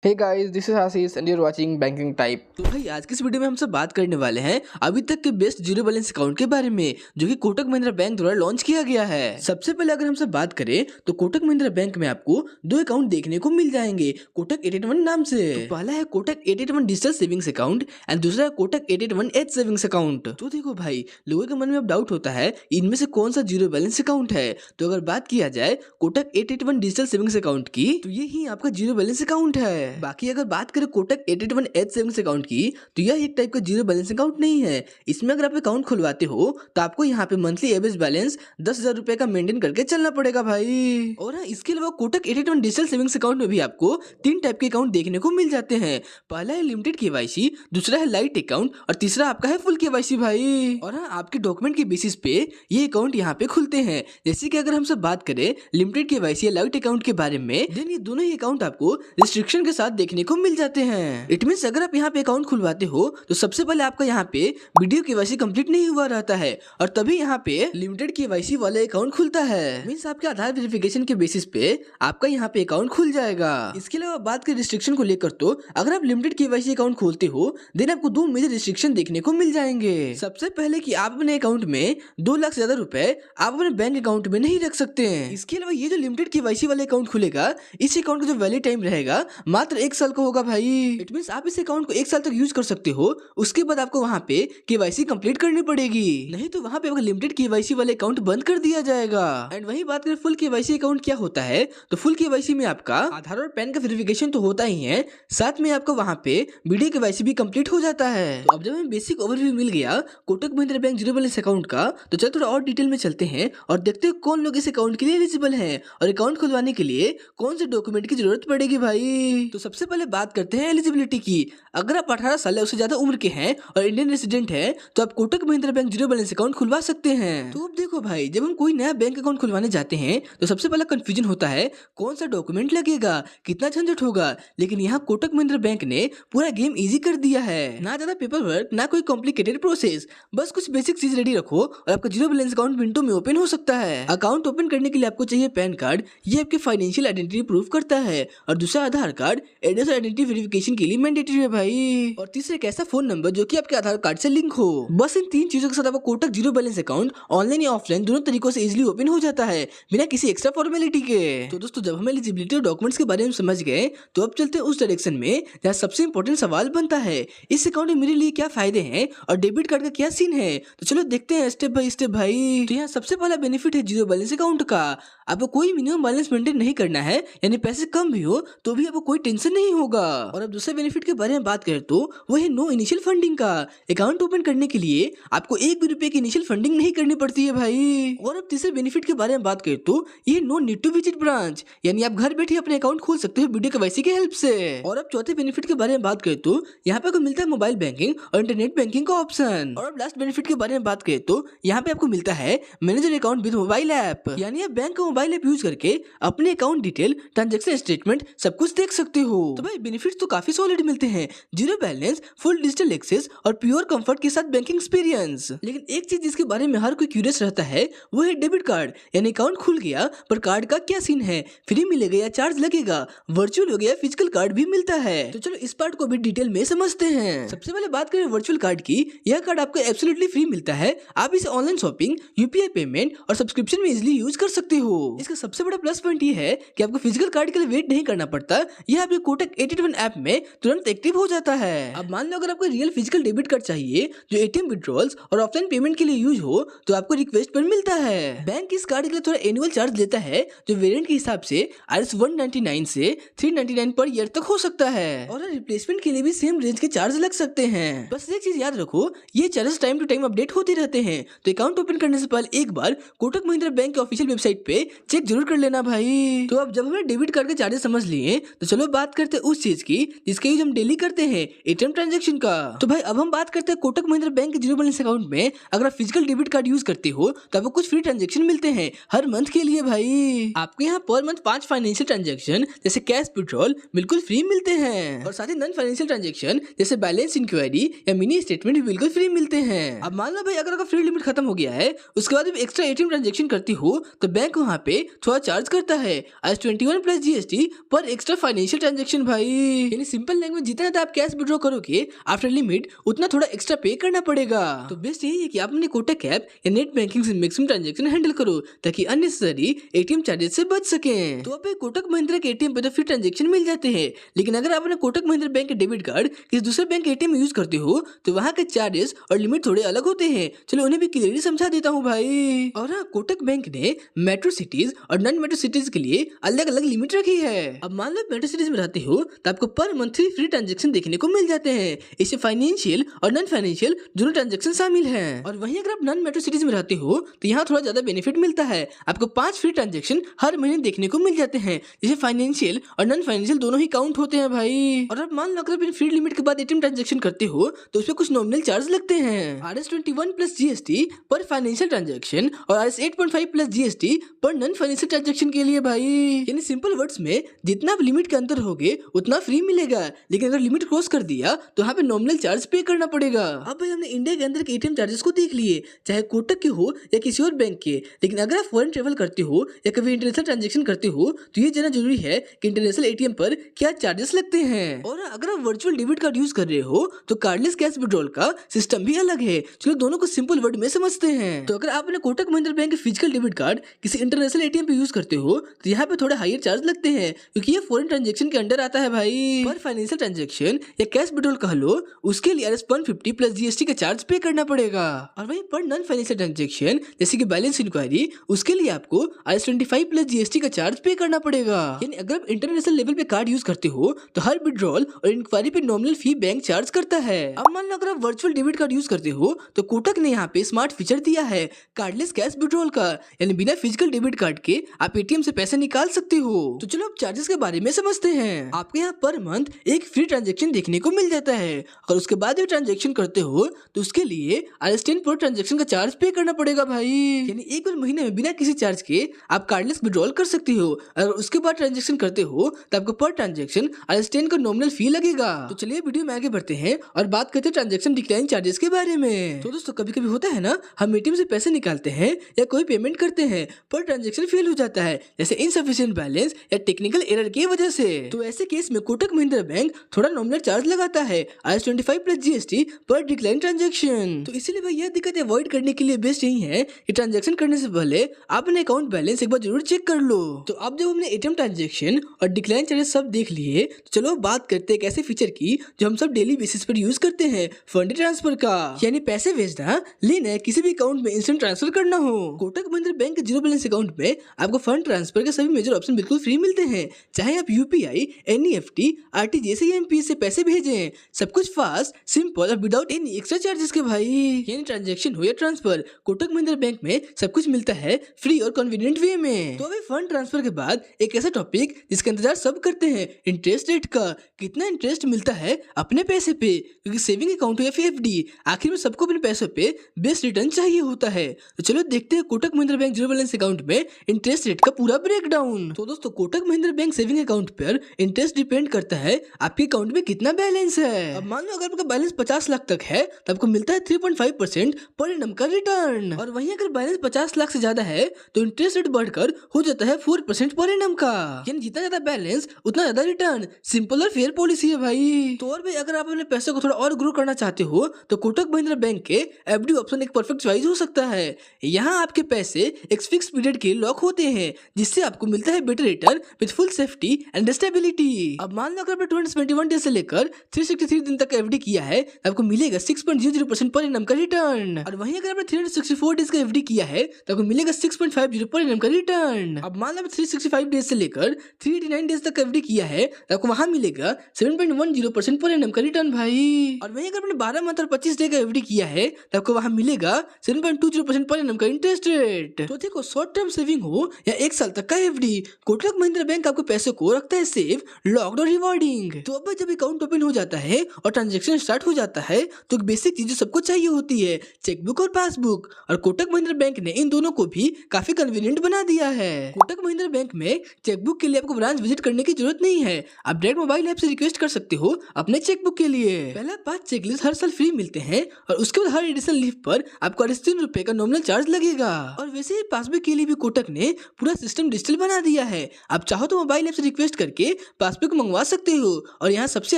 Hey guys, this is Ashish and you're watching Banking Type। तो भाई आज की इस वीडियो में हम सब बात करने वाले हैं अभी तक के बेस्ट जीरो बैलेंस अकाउंट के बारे में जो कि कोटक महिंद्रा बैंक द्वारा लॉन्च किया गया है। सबसे पहले अगर हम सब बात करें तो कोटक महिंद्रा बैंक में आपको दो अकाउंट देखने को मिल जाएंगे कोटक 881 नाम से। तो पहला है Kotak 881 digital savings account and दूसरा है कोटक 881 एज सेविंग्स अकाउंट। तो देखो भाई, लोगों के मन में अब डाउट होता है इनमें से कौन सा जीरो बैलेंस अकाउंट है। तो अगर बात किया जाए कोटक 881 डिजिटल सेविंग्स अकाउंट की तो ये ही आपका जीरो बैलेंस अकाउंट है। बाकी अगर बात करें कोटक 881 एज सेविंग्स अकाउंट की तो यह एक टाइप का जीरो बैलेंस अकाउंट नहीं है। इसमें अगर आप अकाउंट खुलवाते हो तो आपको यहाँ पे मंथली एवरेज बैलेंस 10,000 रुपए का मेंटेन करके चलना पड़ेगा भाई। और हाँ, इसके अलावा कोटक 881 डिजिटल सेविंग्स अकाउंट में भी आपको तीन टाइप के अकाउंट देखने को मिल जाते हैं। पहला है लिमिटेड केवाईसी, दूसरा है लाइट अकाउंट और तीसरा आपका है फुल केवाईसी भाई। और हाँ, आपके डॉक्यूमेंट के बेसिस पे ये अकाउंट यहाँ पे खुलते हैं। जैसे कि अगर हम सब बात करें लिमिटेड केवाईसी या लाइट अकाउंट के बारे में, देन ये दोनों ही अकाउंट आपको रिस्ट्रिक्शन के साथ देखने को मिल जाते हैं। इट मींस अगर आप यहाँ पे अकाउंट खुलवाते हो तो सबसे पहले आपका यहाँ पे वीडियो केवाईसी कंप्लीट नहीं हुआ रहता है और तभी यहाँ पे लिमिटेड केवाईसी वाला अकाउंट खुलता है। मींस आपके आधार वेरिफिकेशन के बेसिस पे आपका यहाँ पे अकाउंट खुल जाएगा। इसके अलावा बात करें रिस्ट्रिक्शन को लेकर तो अगर आप लिमिटेड केवाईसी अकाउंट खोलते हो देन आपको दो मेजर रिस्ट्रिक्शन देखने को मिल जाएंगे। सबसे पहले कि आप अपने अकाउंट में 2 लाख से ज्यादा रुपए आप अपने बैंक अकाउंट में नहीं रख सकते हैं। इसके अलावा ये जो लिमिटेड केवाईसी वाला अकाउंट खुलेगा इस अकाउंट का जो वैलिड टाइम रहेगा मात्र 1 साल का होगा भाई। इट मींस आप इस अकाउंट को 1 साल तक यूज कर सकते हो, उसके बाद आपको वहाँ पे केवाईसी कंप्लीट करनी पड़ेगी, नहीं तो वहाँ पे आपका लिमिटेड केवाईसी वाले अकाउंट बंद कर दिया जाएगा। एंड वही बात करें फुल केवाईसी अकाउंट क्या होता है, तो फुल केवाईसी में आपका आधार और पैन का वेरिफिकेशन तो होता ही है, साथ में आपका वहाँ पे वीडियो केवाईसी भी कंप्लीट हो जाता है। तो अब जब हमें बेसिक ओवरव्यू मिल गया Kotak Mahindra bank zero balance account का, तो चलो थोड़ा और डिटेल में चलते हैं और देखते हैं कौन लोग इस अकाउंट के लिए एलिजिबल हैं और अकाउंट खुलवाने के लिए कौन से डॉक्यूमेंट की जरूरत पड़ेगी भाई। तो सबसे पहले बात करते हैं एलिजिबिलिटी की। अगर आप 18 साल या उससे ज्यादा उम्र के हैं और इंडियन रेसिडेंट हैं तो आप Kotak Mahindra bank zero balance account खुलवा सकते हैं। तो अब देखो भाई, जब हम कोई नया बैंक अकाउंट खुलवाने जाते हैं तो सबसे पहला कंफ्यूजन होता है कौन सा डॉक्यूमेंट लगेगा, कितना झंझट होगा। लेकिन यहाँ कोटक महिंद्रा बैंक ने पूरा गेम इजी कर दिया है, ना ज्यादा पेपर वर्क ना कोई कॉम्प्लिकेटेड प्रोसेस, बस कुछ बेसिक चीज रेडी रखो और आपका जीरो बैलेंस अकाउंट मिनटों में ओपन हो सकता है। अकाउंट ओपन करने के लिए आपको चाहिए पैन कार्ड, ये आपके फाइनेंशियल आइडेंटिटी प्रूफ करता है, और दूसरा आधार कार्ड एड्रेस और आइडेंटिटी वेरिफिकेशन के लिए मैंडेटरी है भाई, और तीसरा एक ऐसा फोन नंबर जो कि आपके आधार कार्ड से लिंक हो। बस इन तीन चीजों के साथ आपका Kotak zero balance account online या ऑफलाइन दोनों तरीकों से इजीली ओपन हो जाता है बिना किसी एक्स्ट्रा फॉर्मेलिटी के। तो दोस्तों, जब हम एलिजिबिलिटी और डॉक्यूमेंट्स के बारे में समझ गए तो अब चलते हैं उस डायरेक्शन में जहाँ सबसे इंपॉर्टेंट सवाल बनता है, इस अकाउंट में मेरे लिए क्या फायदे हैं और डेबिट कार्ड का क्या सीन है। तो चलो देखते हैं स्टेप बाय स्टेप भाई। तो यहाँ सबसे पहला बेनिफिट है जीरो बैलेंस अकाउंट का। आपको कोई मिनिमम बैलेंस मेंटेन नहीं करना है, यानी पैसे कम भी हो तो भी आपको कोई टेंशन नहीं होगा। और अब दूसरे बेनिफिट के बारे में बात करें तो वो है नो इनिशियल फंडिंग का। अकाउंट ओपन करने के लिए आपको 1 भी रुपए की इनिशियल फंडिंग नहीं करनी पड़ती है भाई। और अब तीसरे बेनिफिट के बारे में बात करें तो ये no need to visit branch, यानी आप घर बैठे अपने अकाउंट खोल सकते हो वीडियो केवाईसी की हेल्प से। और अब चौथे बेनिफिट के बारे में बात करें तो यहाँ पे आपको मिलता है मोबाइल बैंकिंग और इंटरनेट बैंकिंग का ऑप्शन। और अब लास्ट बेनिफिट के बारे में बात करें तो यहाँ पे आपको मिलता है manager account with mobile app, यानी आप बैंक का मोबाइल ऐप यूज करके अपने अकाउंट डिटेल, ट्रांजैक्शन स्टेटमेंट सब कुछ देख सकते हो। तो भाई बेनिफिट्स तो काफी सॉलिड मिलते हैं, zero balance, full digital access और प्योर कंफर्ट के साथ बैंकिंग एक्सपीरियंस। लेकिन एक चीज जिसके बारे में हर कोई क्यूरियस रहता है वो है डेबिट कार्ड, यानी अकाउंट खुल गया पर कार्ड का क्या सीन है, फ्री मिलेगा या चार्ज लगेगा, वर्चुअल हो गया फिजिकल कार्ड भी मिलता है। तो चलो इस पार्ट को भी डिटेल में समझते हैं। सबसे पहले बात करें वर्चुअल कार्ड की। यह कार्ड आपको एब्सोल्युटली फ्री मिलता है, आप इसे ऑनलाइन शॉपिंग, यूपीआई पेमेंट और सब्सक्रिप्शन में इजिली यूज कर सकते हो। इसका सबसे बड़ा प्लस पॉइंट ये है कि आपको फिजिकल कार्ड के लिए वेट नहीं करना पड़ता, यह आपके कोटक 881 ऐप में तुरंत एक्टिव हो जाता है। अब मान लो अगर आपको रियल फिजिकल डेबिट कार्ड चाहिए जो एटीएम विड्रॉल्स और ऑफलाइन पेमेंट के लिए यूज हो तो आपको रिक्वेस्ट पर मिलता है। बैंक इस कार्ड के लिए थोड़ा एनुअल चार्ज लेता है जो वेरिएंट के हिसाब से INR 199 से 399 पर ईयर तक हो सकता है, और रिप्लेसमेंट के लिए भी सेम रेंज के चार्ज लग सकते हैं। बस एक चीज याद रखो, ये charges time to time update होते रहते हैं, तो अकाउंट ओपन करने से पहले एक बार कोटक महिंद्रा बैंक के ऑफिशियल वेबसाइट पे चेक जरूर कर लेना भाई। तो अब जब हमने डेबिट कार्ड के चार्जेस समझ लिए तो चलो बात करते हैं उस चीज की जिसका यूज हम डेली करते हैं, एटीएम ट्रांजैक्शन का। तो भाई अब हम बात करते हैं कोटक महिंद्रा बैंक के जीरो बैलेंस अकाउंट में अगर आप फिजिकल डेबिट कार्ड यूज करते हो तो आपको कुछ फ्री ट्रांजैक्शन मिलते हैं हर मंथ के लिए भाई। आपको यहाँ पर मंथ 5 फाइनेंशियल ट्रांजैक्शन जैसे कैश विड्रॉल बिल्कुल फ्री मिलते हैं, और साथ ही नॉन फाइनेंशियल ट्रांजैक्शन जैसे बैलेंस इंक्वायरी या मिनी स्टेटमेंट भी बिल्कुल फ्री मिलते हैं। अब मान लो भाई अगर आपका फ्री लिमिट खत्म हो गया है उसके बाद एक्स्ट्रा एटीएम ट्रांजैक्शन करती हो तो बैंक वहाँ पे थोड़ा चार्ज करता है IS21 प्लस GST पर एक्स्ट्रा फाइनेंशियल ट्रांजेक्शन भाई। यानी सिंपल लैंग्वेज जितना ज्यादा आप कैश विड्रॉ करोगे आफ्टर लिमिट उतना थोड़ा एक्स्ट्रा पे करना पड़ेगा। तो बेस्ट यही है कि आप अपने कोटक ऐप या नेट बैंकिंग से मैक्सिमम ट्रांजेक्शन हैंडल करो ताकि अननेसेसरी एटीएम चार्जेस से बच सके। तो आप कोटक महिंद्रा के एटीएम पे तो फ्री ट्रांजेक्शन मिल जाते हैं, लेकिन अगर आप अपने कोटक महिंद्रा बैंक के डेबिट कार्ड किसी दूसरे बैंक के एटीएम में यूज करते हो तो वहाँ के चार्जेस और लिमिट थोड़े अलग होते हैं। चलो उन्हें भी क्लियरली समझा देता हूँ भाई। और हाँ, कोटक बैंक ने मेट्रो सिटीज और नॉन मेट्रो सिटीज के लिए अलग अलग लिमिट रखी है। अब मान लो मेट्रो सिटीज में रहते हो तो आपको पर मंथ फ्री ट्रांजेक्शन देखने को मिल जाते हैं। इससे फाइनेंशियल और नॉन फाइनेंशियल दोनों ट्रांजेक्शन शामिल हैं। और वहीं अगर आप नॉन मेट्रो सिटीज में रहते हो तो यहाँ थोड़ा ज्यादा बेनिफिट मिलता है, आपको 5 फ्री ट्रांजेक्शन हर महीने देखने को मिल जाते हैं, जिसे फाइनेंशियल और नॉन फाइनेंशियल दोनों ही काउंट होते हैं भाई। और अब मान लो अगर फ्री लिमिट के बाद एटीएम ट्रांजेक्शन करते हो तो उसपे कुछ नॉमिनल चार्ज लगते हैं। RS21 प्लस GST पर फाइनेंशियल ट्रांजेक्शन और RS8.5 प्लस GST पर नॉन फाइनेंशियल ट्रांजेक्शन के लिए भाई। यानी सिंपल वर्ड्स में जितना आप लिमिट के अंदर होगे उतना फ्री मिलेगा, लेकिन अगर लिमिट क्रॉस कर दिया तो यहाँ पे नॉमिनल चार्ज पे करना पड़ेगा। अब भाई हमने इंडिया के अंदर के एटीएम चार्जेस को देख लिए, चाहे कोटक के हो या किसी और बैंक के। लेकिन अगर आप फॉरेन ट्रेवल करते हो या कभी इंटरनेशनल ट्रांजेक्शन करते हो तो ये जानना जरूरी है कि इंटरनेशनल एटीएम पर क्या चार्जेस लगते हैं। और अगर आप वर्चुअल डेबिट कार्ड यूज कर रहे हो तो कार्डलेस कैश विड्रॉल का सिस्टम भी अलग है। चलो दोनों को सिंपल वर्ड में समझते हैं। तो अगर आप अपने कोटक महिंद्रा बैंक के फिजिकल डेबिट कार्ड किसी इंटरनेशनल एटीएम पे यूज करते हो तो यहाँ पे थोड़े हायर चार्ज लगते हैं, क्योंकि ये फॉरेन ट्रांजेक्शन के अंडर आता है भाई। पर फाइनेंशियल ट्रांजेक्शन या कैश विड्रॉल कह लो उसके लिए RS150 प्लस GST का चार्ज पे करना पड़ेगा। और वहीं पर नॉन फाइनेंशियल ट्रांजेक्शन जैसे कि बैलेंस इंक्वायरी उसके लिए आपको RS25 प्लस GST का चार्ज पे करना पड़ेगा। यानी अगर आप इंटरनेशनल लेवल पे कार्ड यूज करते हो तो हर विड्रॉल और इंक्वायरी पे नॉमिनल फी बैंक चार्ज करता है। अब मान लो अगर आप वर्चुअल डेबिट कार्ड यूज करते हो तो कोटक ने यहाँ पे स्मार्ट फीचर दिया है कार्डलेस कैश विड्रॉल का, यानी बिना फिजिकल डेबिट कार्ड के आप एटीएम से पैसे निकाल सकते हो। तो चलो अब चार्जेस के बारे में समझते हैं। आपके यहाँ पर मंथ एक फ्री ट्रांजेक्शन देखने को मिल जाता है, और उसके बाद ट्रांजेक्शन करते हो तो उसके लिए RS10 पर ट्रांजेक्शन का चार्ज पे करना पड़ेगा भाई। यानी एक बार महीने में बिना किसी चार्ज के आप कार्डलेस विड्रॉल कर सकते हो। अगर उसके बाद ट्रांजेक्शन करते हो तो आपको पर ट्रांजेक्शन RS10 का नॉमिनल फी लगेगा। तो चलिए वीडियो में आगे बढ़ते हैं और बात करते हैं ट्रांजेक्शन डिक्लाइन चार्जेस के बारे में। तो दोस्तों कभी कभी होता है ना, हम एटीएम से पैसे निकालते हैं या कोई पेमेंट करते हैं पर ट्रांजेक्शन फेल हो जाता है, जैसे इनसफिशिएंट बैलेंस या टेक्निकल एरर की वजह से। तो ऐसे केस में कोटक महिंद्रा बैंक थोड़ा नॉमिनल चार्ज लगाता है RS25 प्लस GST पर डिक्लाइन ट्रांजेक्शन। तो इसीलिए भाई यह दिक्कत अवॉइड करने के लिए बेस्ट यही है कि ट्रांजेक्शन करने से पहले आप अपने अकाउंट बैलेंस एक बार जरूर चेक कर लो। तो अब जब हमने एटीएम ट्रांजेक्शन और डिक्लाइन चार्जेस सब देख लिए तो चलो बात करते हैं एक ऐसे फीचर की जो हम सब डेली बेसिस पर यूज करते हैं, फंड ट्रांसफर का। यानी पैसे भेजना, लेना, किसी भी अकाउंट में इंस्टेंट ट्रांसफर करना हो। कोटक महिंद्रा बैंक के जीरो बैलेंस अकाउंट में आपको फंड ट्रांसफर के सभी मेजर ऑप्शन बिल्कुल फ्री मिलते हैं, चाहे आप UPI, NEFT, RTGS या MPS से पैसे भेजें। सब कुछ फास्ट, सिंपल और विदाउट एनी एक्स्ट्रा चार्जेस के भाई। यानी ट्रांजेक्शन हो या ट्रांसफर, कोटक महिंद्रा बैंक में सब कुछ मिलता है फ्री और कन्वीनियंट वे में। तो अभी फंड ट्रांसफर के बाद एक ऐसा टॉपिक जिसका इंतजार सब करते हैं, इंटरेस्ट रेट का। कितना इंटरेस्ट मिलता है अपने पैसे पे, क्योंकि सेविंग अकाउंट हो या फिर FD, आखिर में सबको अपने पैसों पे बेस्ट रिटर्न चाहिए होता है। तो चलो देखते हैं Kotak Mahindra bank zero balance account में इंटरेस्ट रेट का पूरा ब्रेकडाउन। तो दोस्तों Kotak Mahindra bank saving account पर इंटरेस्ट डिपेंड करता है आपके अकाउंट में कितना बैलेंस है। अब मान लो अगर आपका बैलेंस 50 लाख तक है तो आपको मिलता है 3.5% पर एनम का रिटर्न। और वहीं अगर बैलेंस 50 लाख से ज्यादा है तो इंटरेस्ट रेट बढ़कर हो जाता है 4% पर एनम का। यानी जितना ज्यादा बैलेंस उतना ज्यादा रिटर्न। सिंपल और फेयर पॉलिसी है भाई। तो और भाई अगर आप अपने पैसे को थोड़ा और ग्रो करना चाहते हो तो कोटक महिंद्रा बैंक के FD ऑप्शन एक परफेक्ट चॉइस हो सकता है। यहाँ आपके पैसे एक फिक्स पीरियड के लॉक होते हैं, जिससे आपको मिलता है better return with full safety and stability. अब मान लो अगर आपने 271 डेज से लेकर 363 दिन तक FD किया है तो आपको मिलेगा 6.00% पर एनम का रिटर्न। और वहीं अगर आपने 364 डेज का FD किया है तो आपको मिलेगा 6.50 पर एनम का रिटर्न। अब मान लो 365 डेज से लेकर 389 डेज तक FD किया है तो आपको वहां मिलेगा 7.10% पर एनम का रिटर्न भाई। और वहीं अगर आपने 12 मंथ और 25 डे का FD किया है तो आपको वहां मिलेगा 7.20% पर एनम का इंटरेस्ट रेट। तो देखो शॉर्ट टर्म सेविंग हो या एक साल तक का FD, कोटक महिंद्रा बैंक आपको पैसे को रखता है सेफ, लॉक्ड और रिवॉर्डिंग। तो अब जब अकाउंट ओपन हो जाता है और ट्रांजेक्शन स्टार्ट हो जाता है तो बेसिक चीजें सबको चाहिए होती है, चेकबुक और पासबुक। और कोटक महिंद्रा बैंक ने इन दोनों को भी काफी कन्वीनियंट बना दिया है। कोटक महिंद्रा बैंक में चेकबुक के लिए आपको ब्रांच विजिट करने की जरूरत नहीं है, आप डायरेक्ट मोबाइल ऐप से रिक्वेस्ट कर सकते हो अपने चेकबुक के लिए। पहला 5 चेकलिस्ट हर साल फ्री मिलते हैं और उसके बाद हर एडिशनल लीफ पर आपको 3 रुपए का नॉमिनल चार्ज लगेगा। और वैसे ही पासबुक के लिए भी कोटक ने पूरा सिस्टम डिजिटल बना दिया है। आप चाहो तो मोबाइल ऐप से रिक्वेस्ट करके पासबुक मंगवा सकते हो और यहाँ सबसे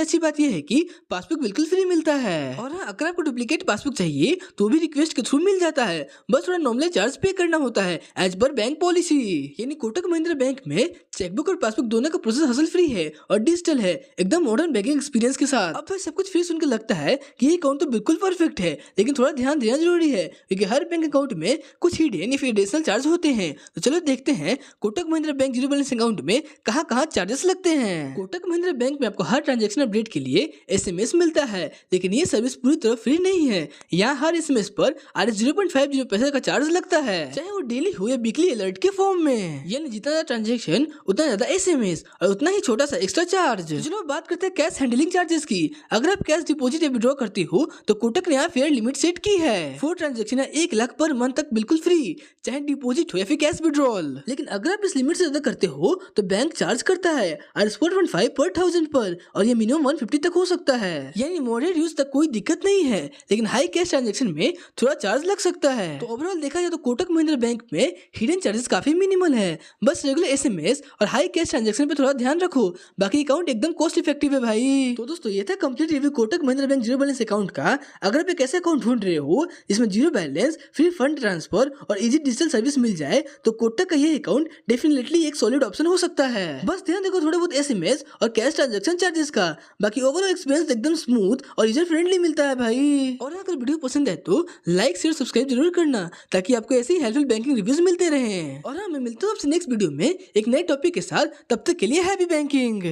अच्छी बात यह है कि पासबुक बिल्कुल फ्री मिलता है। और हाँ, अगर आपको डुप्लीकेट पासबुक चाहिए तो भी रिक्वेस्ट के थ्रू मिल जाता है, बस थोड़ा नॉमिनल चार्ज पे करना होता है एज पर बैंक पॉलिसी। यानी कोटक महिंद्रा बैंक में चेकबुक और पासबुक दोनों का प्रोसेस हसल फ्री है और डिजिटल है, एकदम मॉडर्न बैंकिंग एक्सपीरियंस के साथ। अब भाई सब कुछ फ्री सुनकर लगता है कि ये अकाउंट तो बिल्कुल परफेक्ट है, लेकिन थोड़ा ध्यान देना जरूरी है क्योंकि हर बैंक अकाउंट में कुछ हिडन या फिर एडिशनल चार्ज होते हैं। तो चलो देखते हैं Kotak Mahindra bank zero balance account में कहाँ चार्जेस लगते हैं। कोटक महिंद्रा बैंक में आपको हर ट्रांजैक्शन अपडेट के लिए SMS मिलता है, लेकिन ये सर्विस पूरी तरह फ्री नहीं है। यहाँ हर SMS पर ₹0.50 पैसे का चार्ज लगता है, चाहे वो डेली हो या वीकली अलर्ट के फॉर्म में। यानी जितना ज्यादा ट्रांजेक्शन उतना ज्यादा SMS और उतना ही छोटा सा एक्स्ट्रा चार्ज। चलो बात करते हैं कैश हैंडलिंग चार्जेस की। अगर आप कैश डिपॉजिट या विड्रॉ करती हो तो कोटक ने यहाँ फेयर लिमिट सेट की है। 4 ट्रांजेक्शन 1 लाख पर मंथ तक बिल्कुल फ्री, चाहे डिपॉजिट हो या फिर कैश विड्रॉल। लेकिन अगर आप इस लिमिट से ज्यादा करते हो तो बैंक चार्ज करता है ₹4.5 पर 1000 पर, और ये मिनिमम 150 तक हो सकता है। यानी मॉडरेट यूज तक कोई दिक्कत नहीं है, लेकिन हाई कैश ट्रांजैक्शन में थोड़ा चार्ज लग सकता है। तो ओवरऑल देखा जाए तो कोटक महिंद्रा बैंक में हिडन चार्जेस काफी मिनिमल है, बस रेगुलर SMS और हाई कैश ट्रांजैक्शन पे थोड़ा ध्यान रखो, बाकी अकाउंट एकदम कॉस्ट इफेक्टिव है भाई। तो दोस्तों ये था complete review Kotak Mahindra bank zero balance account का। अगर आप एक ऐसे अकाउंट ढूंढ रहे हो जिसमें zero balance, free fund transfer और इजी डिजिटल सर्विस मिल जाए तो कोटक का ये अकाउंट डेफिनेटली एक सॉलिड ऑप्शन हो सकता है। बस ध्यान देखो थोड़े बहुत SMS और कैश ट्रांजैक्शन चार्जेस का, बाकी ओवरऑल एक्सपीरियंस एकदम स्मूथ और यूजर फ्रेंडली मिलता है भाई। और अगर वीडियो पसंद है तो लाइक शेयर सब्सक्राइब जरूर करना ताकि आपको ऐसे ही हेल्पफुल बैंकिंग रिव्यूज मिलते रहे। और हाँ, मैं मिलता हूँ आपसे नेक्स्ट वीडियो में एक नए टॉपिक के साथ, तब तक के लिए हैप्पी बैंकिंग।